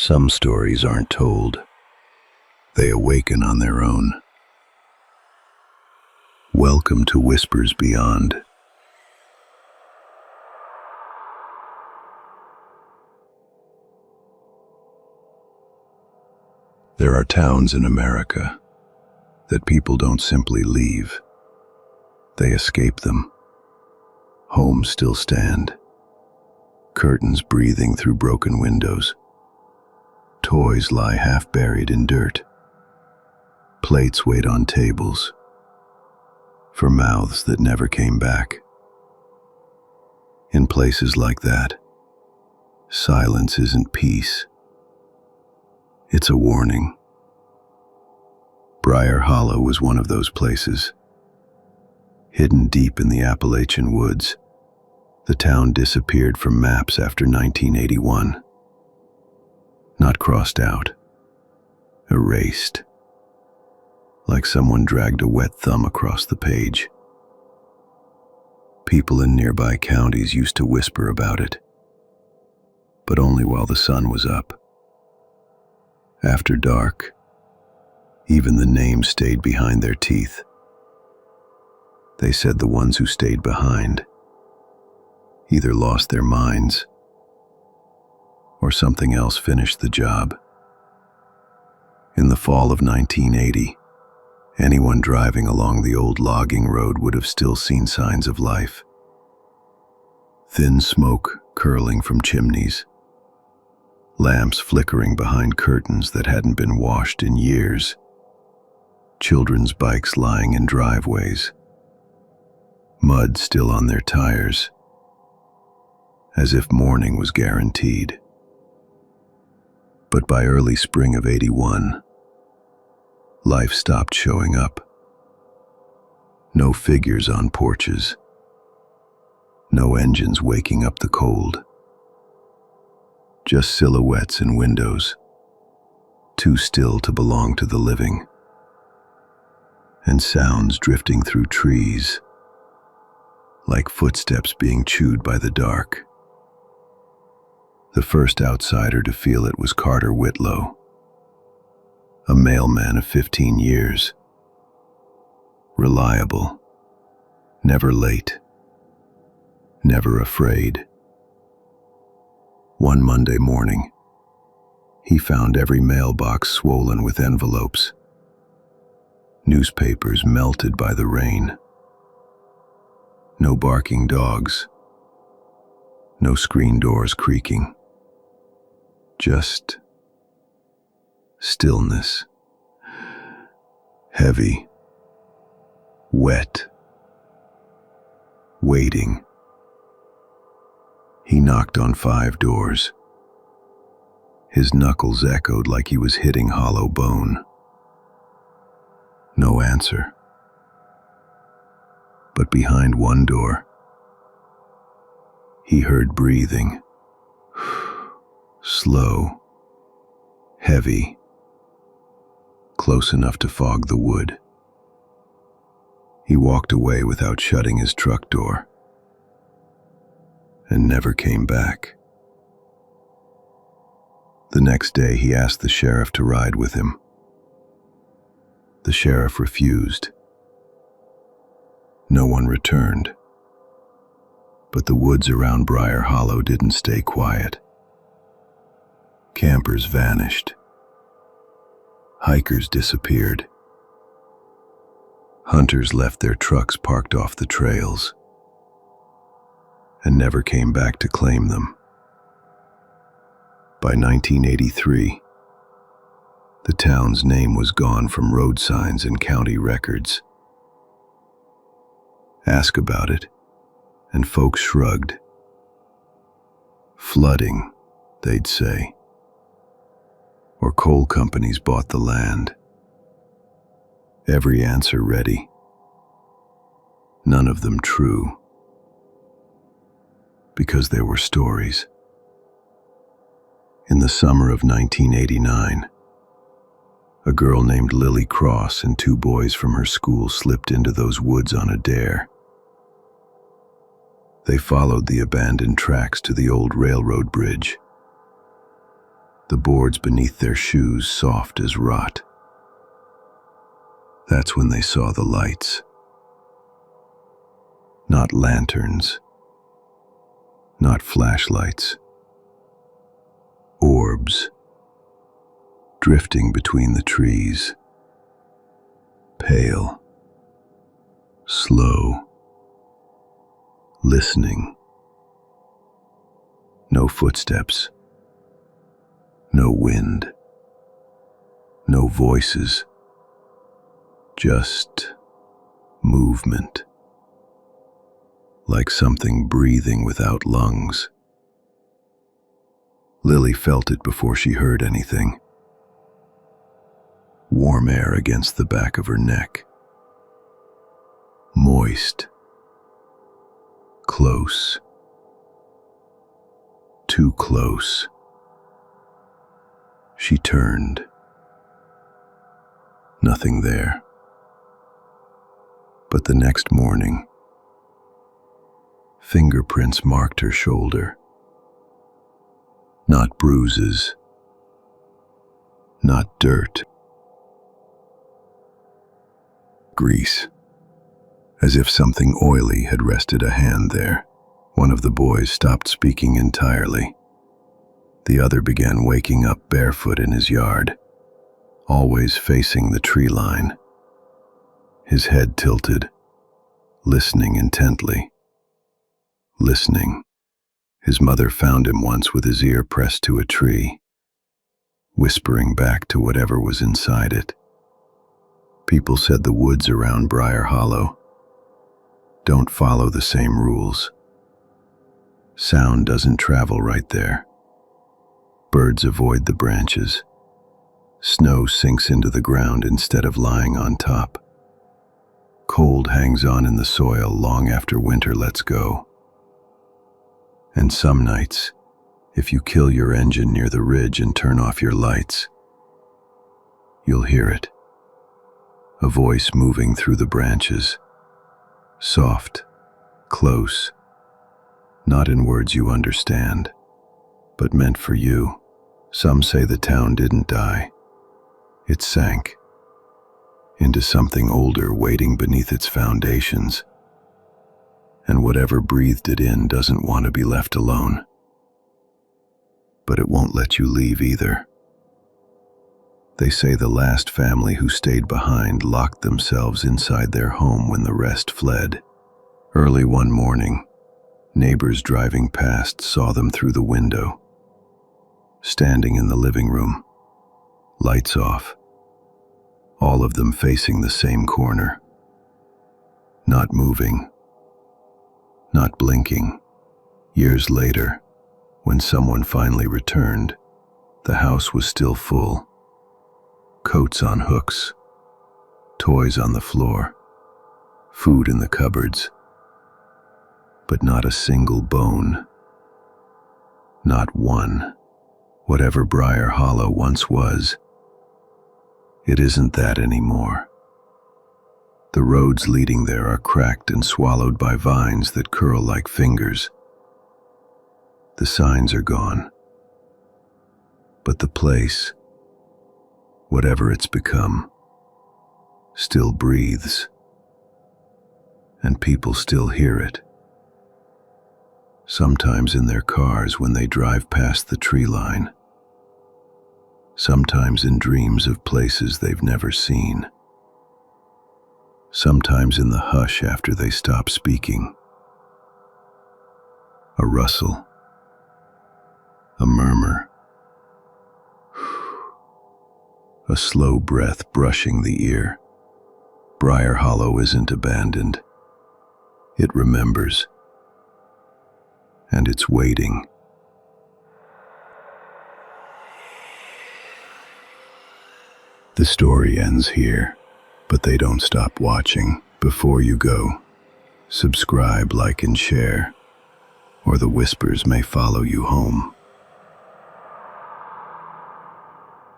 Some stories aren't told. They awaken on their own. Welcome to Whispers Beyond. There are towns in America that people don't simply leave. They escape them. Homes still stand. Curtains breathing through broken windows. Toys lie half buried in dirt. Plates wait on tables for mouths that never came back. In places like that, silence isn't peace. It's a warning. Briar Hollow was one of those places. Hidden deep in the Appalachian woods, the town disappeared from maps after 1981. Not crossed out, erased, like someone dragged a wet thumb across the page. People in nearby counties used to whisper about it, but only while the sun was up. After dark, even the name stayed behind their teeth. They said the ones who stayed behind either lost their minds or something else finished the job. In the fall of 1980, anyone driving along the old logging road would have still seen signs of life. Thin smoke curling from chimneys, lamps flickering behind curtains that hadn't been washed in years, children's bikes lying in driveways, mud still on their tires, as if morning was guaranteed. But by early spring of '81, life stopped showing up. No figures on porches, no engines waking up the cold. Just silhouettes in windows, too still to belong to the living, and sounds drifting through trees, like footsteps being chewed by the dark. The first outsider to feel it was Carter Whitlow, a mailman of 15 years. Reliable, never late, never afraid. One Monday morning, he found every mailbox swollen with envelopes, newspapers melted by the rain. No barking dogs, no screen doors creaking. Just stillness. Heavy, wet, waiting. He knocked on 5 doors. His knuckles echoed like he was hitting hollow bone. No answer. But behind one door, he heard breathing. Slow, heavy, close enough to fog the wood. He walked away without shutting his truck door, and never came back. The next day he asked the sheriff to ride with him. The sheriff refused. No one returned, but the woods around Briar Hollow didn't stay quiet. Campers vanished. Hikers disappeared. Hunters left their trucks parked off the trails and never came back to claim them. By 1983, the town's name was gone from road signs and county records. Ask about it, and folks shrugged. Flooding, they'd say. Or coal companies bought the land. Every answer ready. None of them true. Because there were stories. In the summer of 1989, a girl named Lily Cross and 2 boys from her school slipped into those woods on a dare. They followed the abandoned tracks to the old railroad bridge. the boards beneath their shoes soft as rot. That's when they saw the lights. Not lanterns, not flashlights. Orbs, drifting between the trees. Pale, slow, listening. No footsteps, no wind, no voices, just movement, like something breathing without lungs. Lily felt it before she heard anything. Warm air against the back of her neck. Moist. Close. Too close. She turned. Nothing there. But the next morning, fingerprints marked her shoulder. Not bruises. Not dirt. Grease. As if something oily had rested a hand there. One of the boys stopped speaking entirely. The other began waking up barefoot in his yard, always facing the tree line. His head tilted, listening intently. Listening. His mother found him once with his ear pressed to a tree, whispering back to whatever was inside it. People said the woods around Briar Hollow don't follow the same rules. Sound doesn't travel right there. Birds avoid the branches. Snow sinks into the ground instead of lying on top. Cold hangs on in the soil long after winter lets go. And some nights, if you kill your engine near the ridge and turn off your lights, you'll hear it. A voice moving through the branches. Soft, close, not in words you understand, but meant for you. Some say the town didn't die. It sank into something older waiting beneath its foundations. And whatever breathed it in doesn't want to be left alone. But it won't let you leave either. They say the last family who stayed behind locked themselves inside their home when the rest fled. Early one morning, neighbors driving past saw them through the window, standing in the living room, lights off, all of them facing the same corner, not moving, not blinking. Years later, when someone finally returned, the house was still full. Coats on hooks, toys on the floor, food in the cupboards, but not a single bone. Not one. Whatever Briar Hollow once was, it isn't that anymore. The roads leading there are cracked and swallowed by vines that curl like fingers. The signs are gone. But the place, whatever it's become, still breathes. And people still hear it. Sometimes in their cars when they drive past the tree line. Sometimes in dreams of places they've never seen. Sometimes in the hush after they stop speaking. A rustle. A murmur. A slow breath brushing the ear. Briar Hollow isn't abandoned. It remembers. And it's waiting. The story ends here, but they don't stop watching. Before you go, subscribe, like, and share, or the whispers may follow you home.